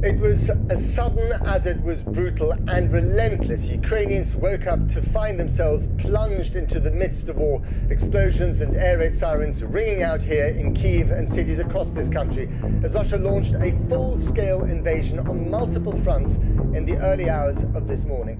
It was as sudden as it was brutal and relentless. Ukrainians woke up to find themselves plunged into the midst of war. Explosions and air raid sirens ringing out here in Kyiv and cities across this country as Russia launched a full-scale invasion on multiple fronts in the early hours of this morning.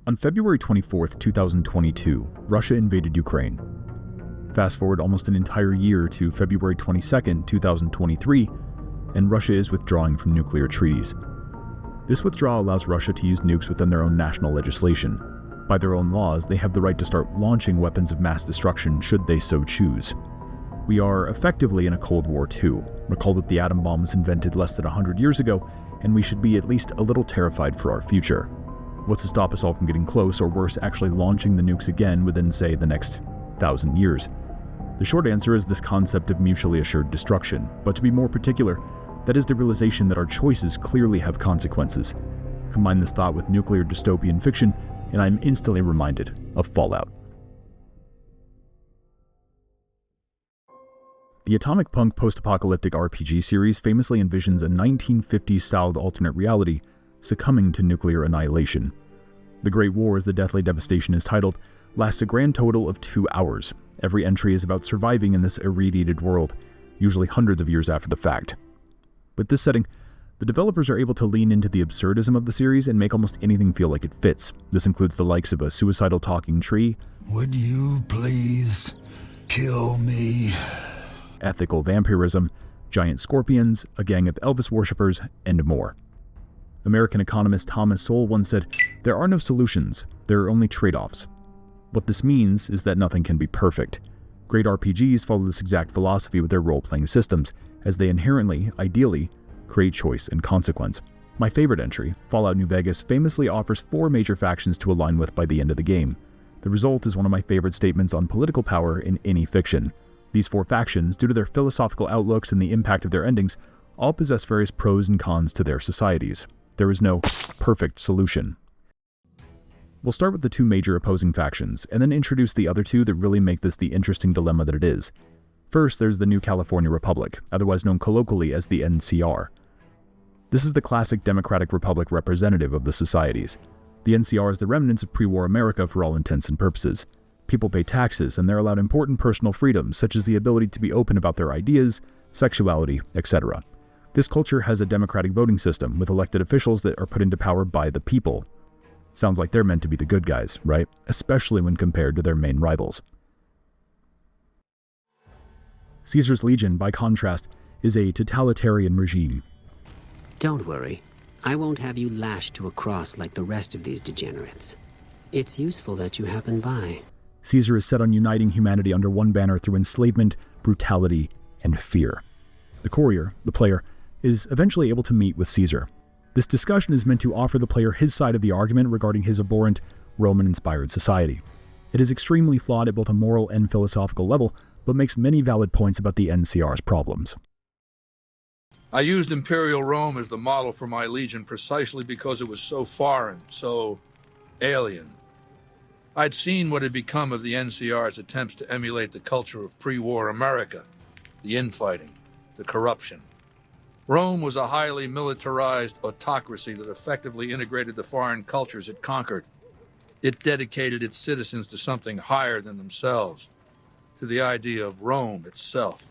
On February 24th, 2022, Russia invaded Ukraine. Fast forward almost an entire year to February 22nd, 2023, and Russia is withdrawing from nuclear treaties. This withdrawal allows Russia to use nukes within their own national legislation. By their own laws, they have the right to start launching weapons of mass destruction should they so choose. We are effectively in a Cold War too. Recall that the atom bomb was invented less than 100 years ago, and we should be at least a little terrified for our future. What's to stop us all from getting close, or worse, actually launching the nukes again within, say, the next 1,000 years? The short answer is this concept of mutually assured destruction, but to be more particular, that is the realization that our choices clearly have consequences. Combine this thought with nuclear dystopian fiction, and I'm instantly reminded of Fallout. The atomic punk post-apocalyptic RPG series famously envisions a 1950s-styled alternate reality succumbing to nuclear annihilation. The Great War, as the deathly devastation is titled, lasts a grand total of 2 hours. Every entry is about surviving in this irradiated world, usually hundreds of years after the fact. With this setting, the developers are able to lean into the absurdism of the series and make almost anything feel like it fits. This includes the likes of a suicidal talking tree, "Would you please kill me?" ethical vampirism, giant scorpions, a gang of Elvis worshippers, and more. American economist Thomas Sowell once said, "There are no solutions, there are only trade-offs." What this means is that nothing can be perfect. Great RPGs follow this exact philosophy with their role-playing systems, as they inherently, ideally, create choice and consequence. My favorite entry, Fallout New Vegas, famously offers 4 major factions to align with by the end of the game. The result is one of my favorite statements on political power in any fiction. These 4 factions, due to their philosophical outlooks and the impact of their endings, all possess various pros and cons to their societies. There is no perfect solution. We'll start with the 2 major opposing factions, and then introduce the other 2 that really make this the interesting dilemma that it is. First, there's the New California Republic, otherwise known colloquially as the NCR. This is the classic Democratic Republic representative of the societies. The NCR is the remnants of pre-war America for all intents and purposes. People pay taxes, and they're allowed important personal freedoms, such as the ability to be open about their ideas, sexuality, etc. This culture has a democratic voting system, with elected officials that are put into power by the people. Sounds like they're meant to be the good guys, right? Especially when compared to their main rivals. Caesar's Legion, by contrast, is a totalitarian regime. Don't worry. I won't have you lashed to a cross like the rest of these degenerates. It's useful that you happen by. Caesar is set on uniting humanity under one banner through enslavement, brutality, and fear. The courier, the player, is eventually able to meet with Caesar. This discussion is meant to offer the player his side of the argument regarding his abhorrent, Roman-inspired society. It is extremely flawed at both a moral and philosophical level, but makes many valid points about the NCR's problems. I used Imperial Rome as the model for my legion precisely because it was so foreign, so alien. I'd seen what had become of the NCR's attempts to emulate the culture of pre-war America, the infighting, the corruption. Rome was a highly militarized autocracy that effectively integrated the foreign cultures it conquered. It dedicated its citizens to something higher than themselves, to the idea of Rome itself.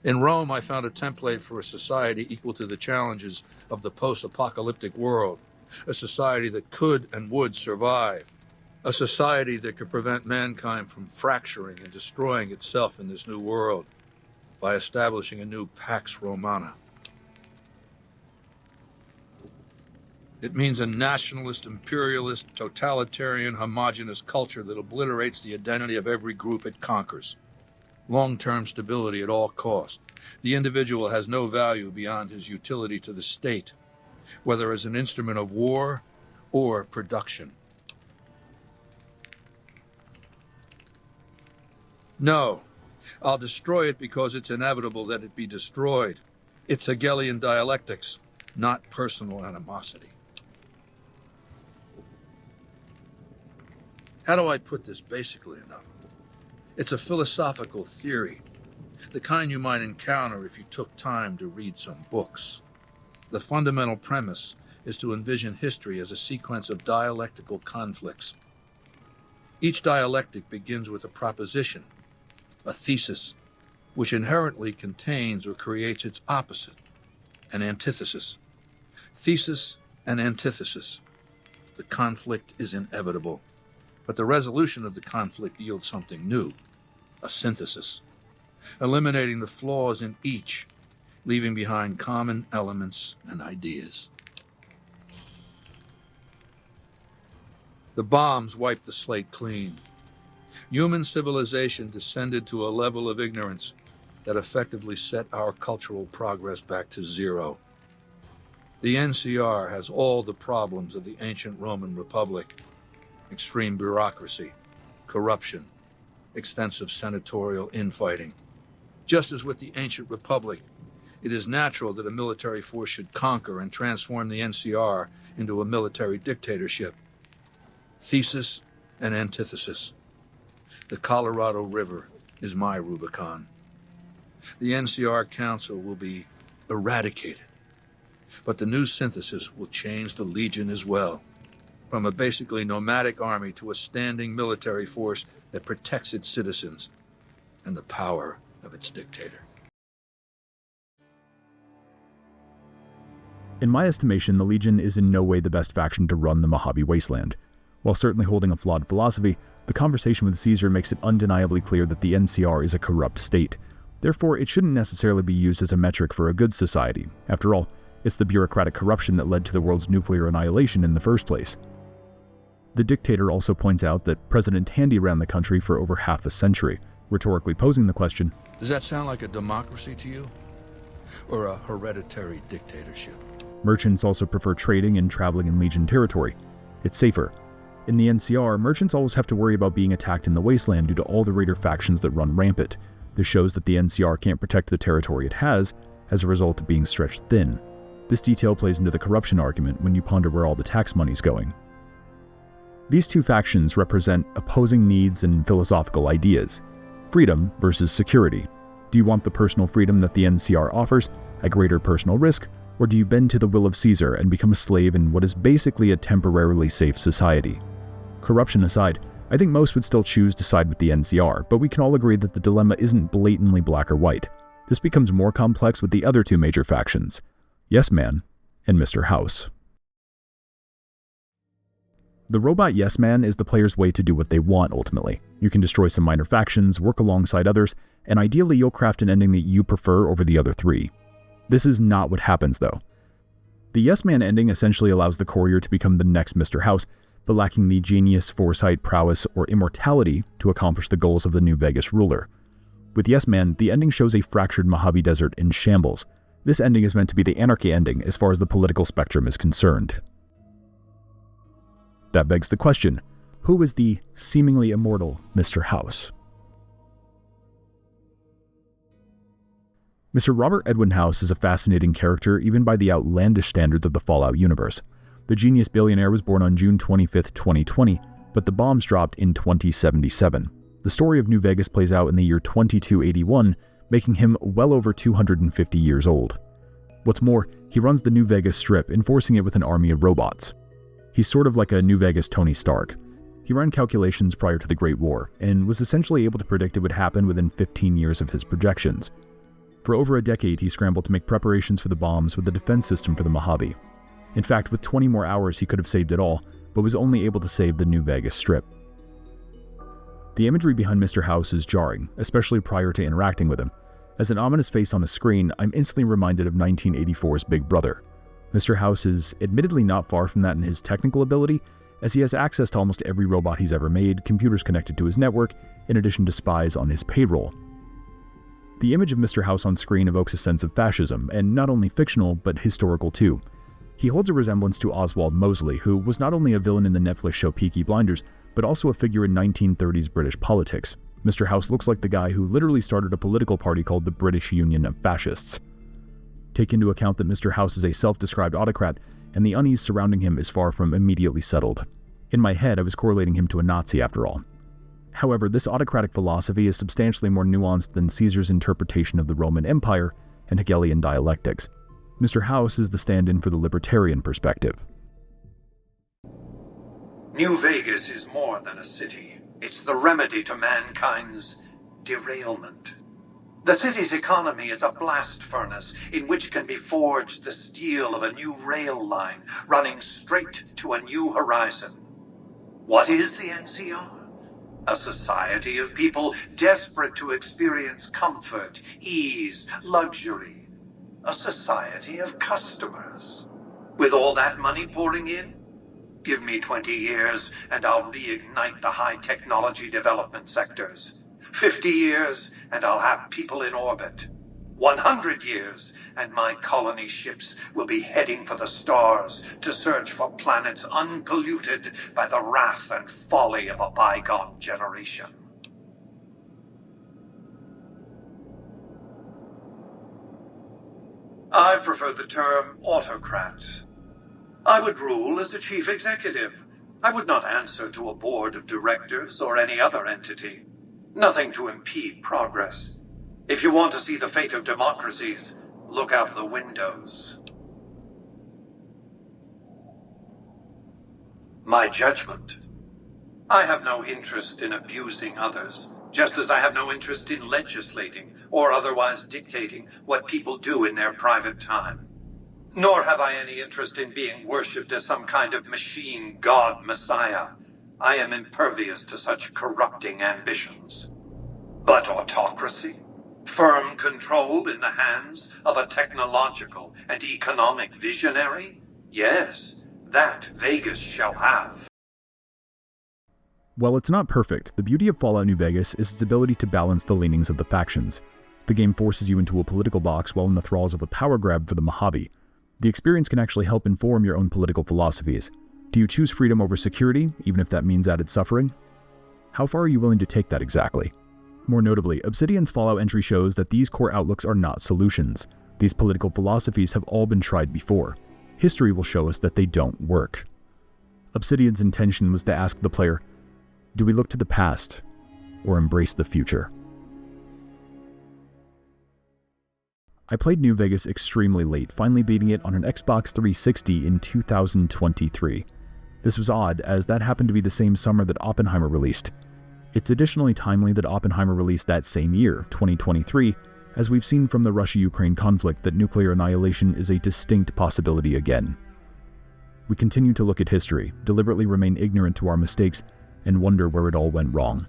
In Rome, I found a template for a society equal to the challenges of the post-apocalyptic world, a society that could and would survive, a society that could prevent mankind from fracturing and destroying itself in this new world by establishing a new Pax Romana. It means a nationalist, imperialist, totalitarian, homogenous culture that obliterates the identity of every group it conquers. Long-term stability at all cost. The individual has no value beyond his utility to the state, whether as an instrument of war or production. No, I'll destroy it because it's inevitable that it be destroyed. It's Hegelian dialectics, not personal animosity. How do I put this basically enough? It's a philosophical theory, the kind you might encounter if you took time to read some books. The fundamental premise is to envision history as a sequence of dialectical conflicts. Each dialectic begins with a proposition, a thesis, which inherently contains or creates its opposite, an antithesis. Thesis and antithesis. The conflict is inevitable, but the resolution of the conflict yields something new, a synthesis, eliminating the flaws in each, leaving behind common elements and ideas. The bombs wiped the slate clean. Human civilization descended to a level of ignorance that effectively set our cultural progress back to zero. The NCR has all the problems of the ancient Roman Republic: extreme bureaucracy, corruption, extensive senatorial infighting. Just as with the ancient Republic, it is natural that a military force should conquer and transform the NCR into a military dictatorship. Thesis and antithesis. The Colorado River is my Rubicon. The NCR Council will be eradicated, but the new synthesis will change the Legion as well, from a basically nomadic army to a standing military force that protects its citizens and the power of its dictator. In my estimation, the Legion is in no way the best faction to run the Mojave Wasteland. While certainly holding a flawed philosophy, the conversation with Caesar makes it undeniably clear that the NCR is a corrupt state. Therefore, it shouldn't necessarily be used as a metric for a good society. After all, it's the bureaucratic corruption that led to the world's nuclear annihilation in the first place. The dictator also points out that President Tandy ran the country for over half a century, rhetorically posing the question, Does that sound like a democracy to you? Or a hereditary dictatorship? Merchants also prefer trading and traveling in Legion territory. It's safer. In the NCR, merchants always have to worry about being attacked in the wasteland due to all the raider factions that run rampant. This shows that the NCR can't protect the territory it has, as a result of being stretched thin. This detail plays into the corruption argument when you ponder where all the tax money's going. These two factions represent opposing needs and philosophical ideas. Freedom versus security. Do you want the personal freedom that the NCR offers, at greater personal risk, or do you bend to the will of Caesar and become a slave in what is basically a temporarily safe society? Corruption aside, I think most would still choose to side with the NCR, but we can all agree that the dilemma isn't blatantly black or white. This becomes more complex with the other two major factions, Yes Man and Mr. House. The robot Yes Man is the player's way to do what they want ultimately. You can destroy some minor factions, work alongside others, and ideally you'll craft an ending that you prefer over the other three. This is not what happens though. The Yes Man ending essentially allows the courier to become the next Mr. House, but lacking the genius, foresight, prowess, or immortality to accomplish the goals of the New Vegas ruler. With Yes Man, the ending shows a fractured Mojave Desert in shambles. This ending is meant to be the anarchy ending as far as the political spectrum is concerned. That begs the question, who is the seemingly immortal Mr. House? Mr. Robert Edwin House is a fascinating character even by the outlandish standards of the Fallout universe. The genius billionaire was born on June 25, 2020, but the bombs dropped in 2077. The story of New Vegas plays out in the year 2281, making him well over 250 years old. What's more, he runs the New Vegas Strip, enforcing it with an army of robots. He's sort of like a New Vegas Tony Stark. He ran calculations prior to the Great War, and was essentially able to predict it would happen within 15 years of his projections. For over a decade, he scrambled to make preparations for the bombs with the defense system for the Mojave. In fact, with 20 more hours he could have saved it all, but was only able to save the New Vegas Strip. The imagery behind Mr. House is jarring, especially prior to interacting with him. As an ominous face on a screen, I'm instantly reminded of 1984's Big Brother. Mr. House is admittedly not far from that in his technical ability, as he has access to almost every robot he's ever made, computers connected to his network, in addition to spies on his payroll. The image of Mr. House on screen evokes a sense of fascism, and not only fictional, but historical too. He holds a resemblance to Oswald Mosley, who was not only a villain in the Netflix show Peaky Blinders, but also a figure in 1930s British politics. Mr. House looks like the guy who literally started a political party called the British Union of Fascists. Take into account that Mr. House is a self-described autocrat, and the unease surrounding him is far from immediately settled. In my head, I was correlating him to a Nazi after all. However, this autocratic philosophy is substantially more nuanced than Caesar's interpretation of the Roman Empire and Hegelian dialectics. Mr. House is the stand-in for the libertarian perspective. New Vegas is more than a city. It's the remedy to mankind's derailment. The city's economy is a blast furnace in which can be forged the steel of a new rail line running straight to a new horizon. What is the NCR? A society of people desperate to experience comfort, ease, luxury. A society of customers. With all that money pouring in, give me 20 years and I'll reignite the high technology development sectors. 50 years and I'll have people in orbit. 100 years and my colony ships will be heading for the stars to search for planets unpolluted by the wrath and folly of a bygone generation. I prefer the term autocrat. I would rule as a chief executive. I would not answer to a board of directors or any other entity. Nothing to impede progress. If you want to see the fate of democracies, look out the windows. My judgment. I have no interest in abusing others, just as I have no interest in legislating or otherwise dictating what people do in their private time. Nor have I any interest in being worshipped as some kind of machine god messiah. I am impervious to such corrupting ambitions. But autocracy? Firm control in the hands of a technological and economic visionary? Yes, that Vegas shall have. While it's not perfect, the beauty of Fallout New Vegas is its ability to balance the leanings of the factions. The game forces you into a political box while in the thralls of a power grab for the Mojave. The experience can actually help inform your own political philosophies. Do you choose freedom over security, even if that means added suffering? How far are you willing to take that exactly? More notably, Obsidian's Fallout entry shows that these core outlooks are not solutions. These political philosophies have all been tried before. History will show us that they don't work. Obsidian's intention was to ask the player, do we look to the past or embrace the future? I played New Vegas extremely late, finally beating it on an Xbox 360 in 2023. This was odd, as that happened to be the same summer that Oppenheimer released. It's additionally timely that Oppenheimer released that same year, 2023, as we've seen from the Russia-Ukraine conflict that nuclear annihilation is a distinct possibility again. We continue to look at history, deliberately remain ignorant to our mistakes, and wonder where it all went wrong.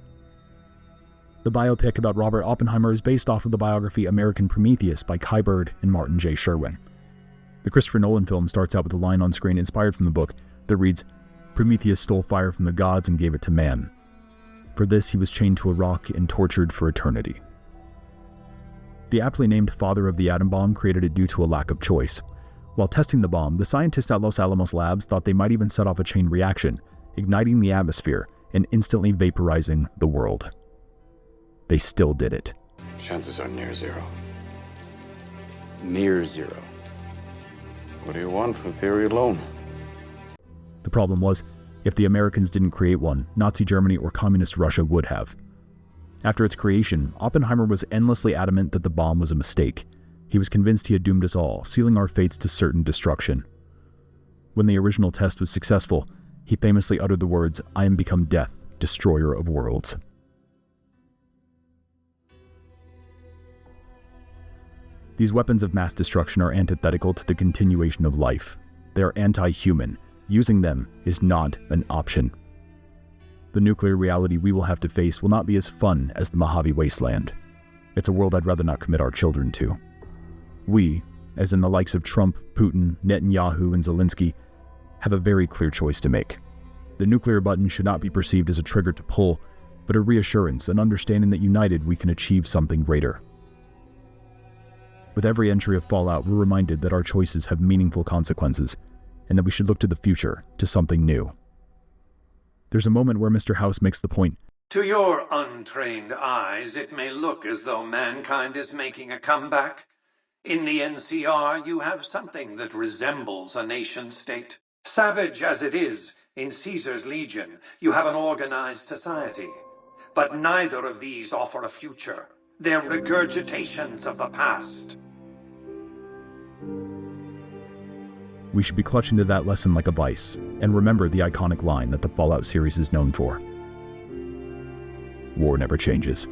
The biopic about Robert Oppenheimer is based off of the biography American Prometheus by Kai Bird and Martin J. Sherwin. The Christopher Nolan film starts out with a line on screen inspired from the book that reads, "Prometheus stole fire from the gods and gave it to man. For this he was chained to a rock and tortured for eternity." The aptly named father of the atom bomb created it due to a lack of choice. While testing the bomb, the scientists at Los Alamos Labs thought they might even set off a chain reaction, igniting the atmosphere and instantly vaporizing the world. They still did it. Chances are near zero. Near zero. What do you want from theory alone? The problem was, if the Americans didn't create one, Nazi Germany or Communist Russia would have. After its creation, Oppenheimer was endlessly adamant that the bomb was a mistake. He was convinced he had doomed us all, sealing our fates to certain destruction. When the original test was successful, he famously uttered the words, "I am become death, destroyer of worlds." These weapons of mass destruction are antithetical to the continuation of life. They are anti-human. Using them is not an option. The nuclear reality we will have to face will not be as fun as the Mojave Wasteland. It's a world I'd rather not commit our children to. We, as in the likes of Trump, Putin, Netanyahu, and Zelensky, have a very clear choice to make. The nuclear button should not be perceived as a trigger to pull, but a reassurance, an understanding that united we can achieve something greater. With every entry of Fallout, we're reminded that our choices have meaningful consequences, and that we should look to the future, to something new. There's a moment where Mr. House makes the point, To your untrained eyes, it may look as though mankind is making a comeback. In the NCR, you have something that resembles a nation-state. Savage as it is, in Caesar's Legion, you have an organized society. But neither of these offer a future. They're regurgitations of the past. We should be clutching to that lesson like a vice, and remember the iconic line that the Fallout series is known for. War never changes.